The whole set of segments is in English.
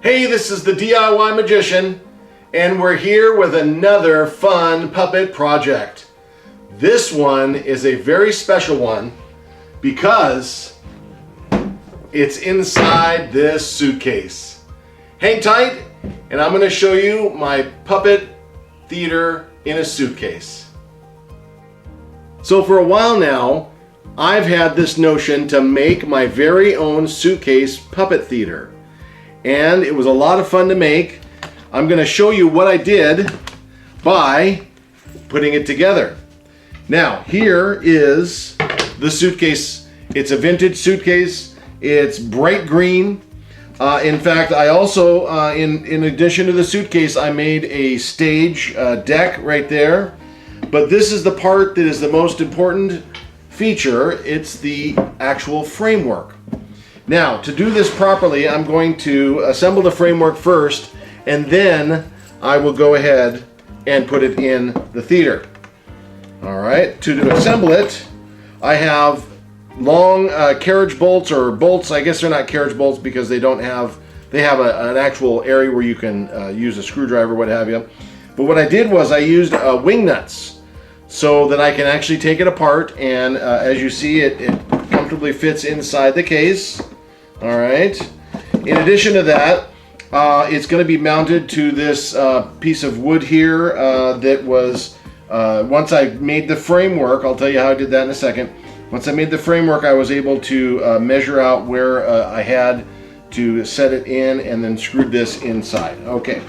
Hey, this is the DIY Magician, and we're here with another fun puppet project. This one is a very special one because it's inside this suitcase. Hang tight, and I'm going to show you my puppet theater in a suitcase. So for a while now, I've had this notion to make my very own suitcase puppet theater. And it was a lot of fun to make. I'm going to show you what I did by putting it together. Now, here is the suitcase. It's a vintage suitcase. It's bright green. In fact, I also, in addition to the suitcase, I made a stage deck right there. But this is the part that is the most important feature. It's the actual framework. Now, to do this properly, I'm going to assemble the framework first, and then I will go ahead and put it in the theater. All right, to assemble it, I have long carriage bolts, or bolts. I guess they're not carriage bolts because they have an actual area where you can use a screwdriver, what have you. But what I did was I used wing nuts so that I can actually take it apart, and as you see, it comfortably fits inside the case. All right. In addition to that, it's going to be mounted to this piece of wood here that was, once I made the framework, I'll tell you how I did that in a second. Once I made the framework, I was able to measure out where I had to set it in and then screwed this inside. Okay,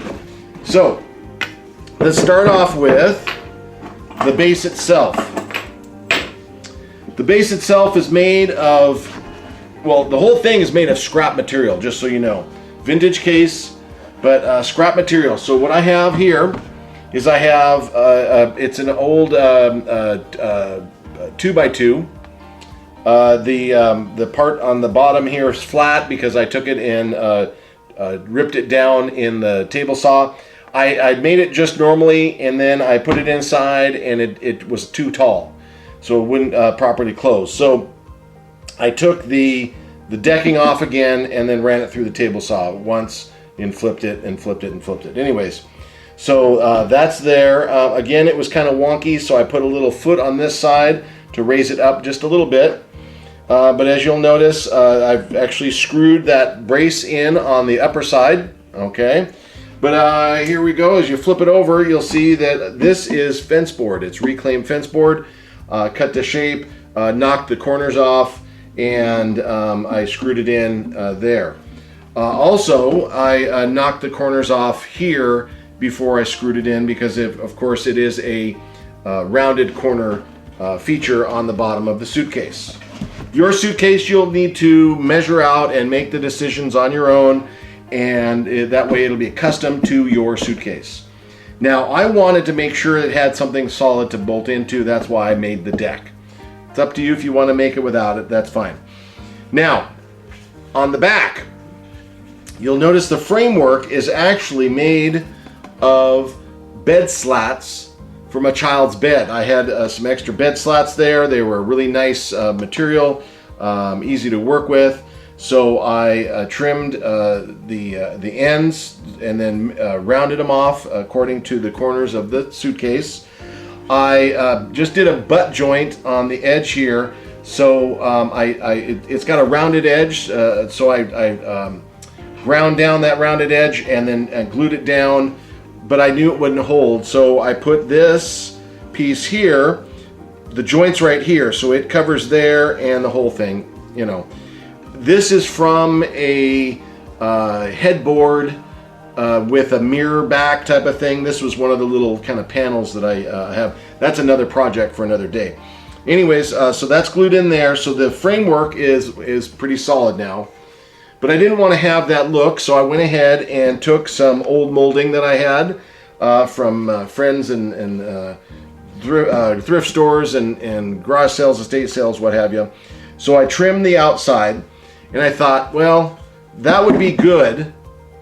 so let's start off with the base itself. The base itself is made of, well, the whole thing is made of scrap material, just so you know. Vintage case, but scrap material. So what I have here is I have, it's an old 2x2. The part on the bottom here is flat because I took it and ripped it down in the table saw. I made it just normally, and then I put it inside, and it was too tall, so it wouldn't properly close. So I took the decking off again and then ran it through the table saw once and flipped it and flipped it and flipped it. Anyways, so that's there. Again, it was kind of wonky, so I put a little foot on this side to raise it up just a little bit. But as you'll notice, I've actually screwed that brace in on the upper side. Okay, but here we go. As you flip it over, you'll see that this is fence board. It's reclaimed fence board, cut to shape, knocked the corners off, and I screwed it in there. Also, I knocked the corners off here before I screwed it in because, of course, it is a rounded corner feature on the bottom of the suitcase. Your suitcase you'll need to measure out and make the decisions on your own, and that way it'll be custom to your suitcase. Now, I wanted to make sure it had something solid to bolt into. That's why I made the deck. It's up to you if you want to make it without it, that's fine. Now, on the back, you'll notice the framework is actually made of bed slats from a child's bed. I had some extra bed slats there. They were really nice material, easy to work with. So I trimmed the ends and then rounded them off according to the corners of the suitcase. I just did a butt joint on the edge here, so it's got a rounded edge, so I ground down that rounded edge and then glued it down, but I knew it wouldn't hold, so I put this piece here, the joint's right here, so it covers there and the whole thing, you know. This is from a headboard with a mirror back type of thing. This was one of the little kind of panels that I have. That's another project for another day. Anyways, so that's glued in there. So the framework is pretty solid now. But I didn't want to have that look, so I went ahead and took some old molding that I had from friends and thrift stores and garage sales, estate sales, what have you. So I trimmed the outside, and I thought, well, that would be good,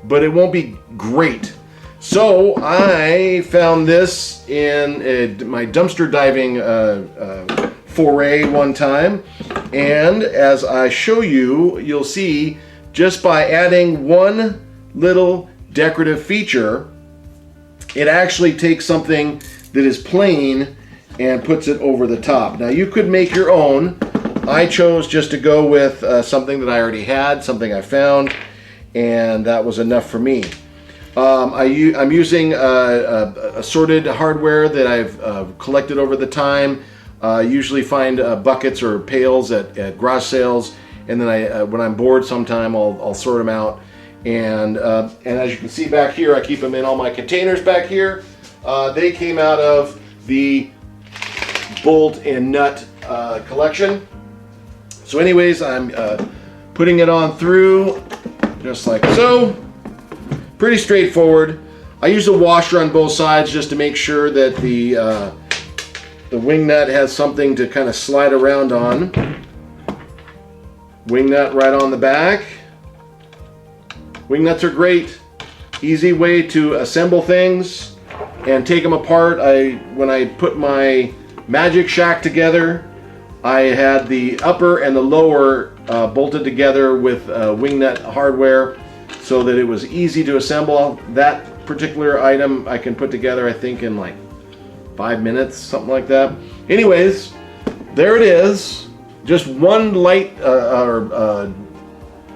but it won't be great. So I found this in my dumpster diving foray one time, and as I show you, you'll see just by adding one little decorative feature. It actually takes something that is plain and puts it over the top. Now you could make your own. I chose just to go with something that I already had, something I found, and that was enough for me. I'm using assorted hardware that I've collected over the time. Usually find buckets or pails at garage sales, and then when I'm bored sometime, I'll sort them out. And as you can see back here, I keep them in all my containers back here. They came out of the bolt and nut collection. So anyways, I'm putting it on through just like so. Pretty straightforward. I use a washer on both sides just to make sure that the wing nut has something to kind of slide around on. Wing nut right on the back. Wing nuts are great. Easy way to assemble things and take them apart. When I put my Magic Shack together, I had the upper and the lower bolted together with wing nut hardware so that it was easy to assemble. That particular item I can put together, I think, in like 5 minutes, something like that. Anyways, there it is. Just one light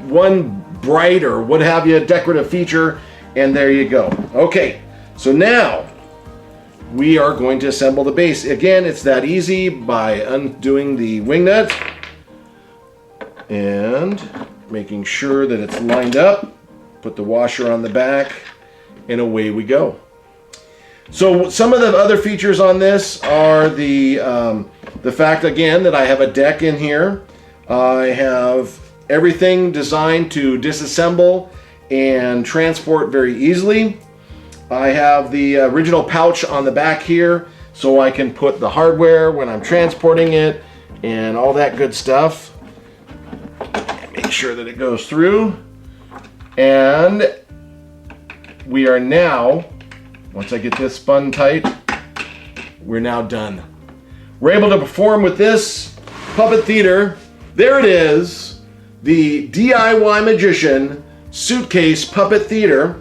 one bright or what have you decorative feature, and there you go. Okay, so now we are going to assemble the base. Again, it's that easy by undoing the wing nut and making sure that it's lined up. Put the washer on the back, and away we go. So some of the other features on this are the fact, again, that I have a deck in here. I have everything designed to disassemble and transport very easily. I have the original pouch on the back here so I can put the hardware when I'm transporting it and all that good stuff. Make sure that it goes through. And we are now, once I get this spun tight, we're now done. We're able to perform with this Puppet Theater. There it is, the DIY Magician Suitcase Puppet Theater.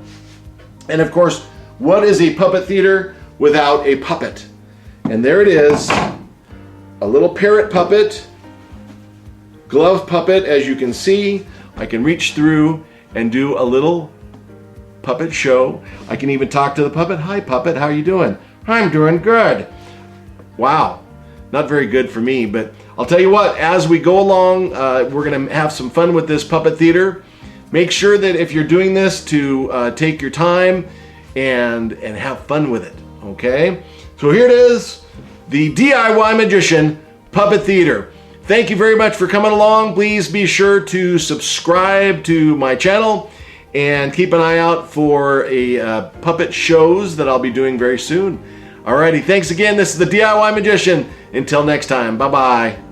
And of course, what is a puppet theater without a puppet? And there it is, a little parrot puppet, glove puppet. As you can see, I can reach through and do a little puppet show. I can even talk to the puppet. Hi puppet, how are you doing? I'm doing good. Wow, not very good for me, but I'll tell you what, as we go along, we're gonna have some fun with this puppet theater. Make sure that if you're doing this to take your time and have fun with it, okay? So here it is, the DIY Magician Puppet Theater. Thank you very much for coming along. Please be sure to subscribe to my channel and keep an eye out for puppet shows that I'll be doing very soon. Alrighty, thanks again. This is the DIY Magician. Until next time, bye-bye.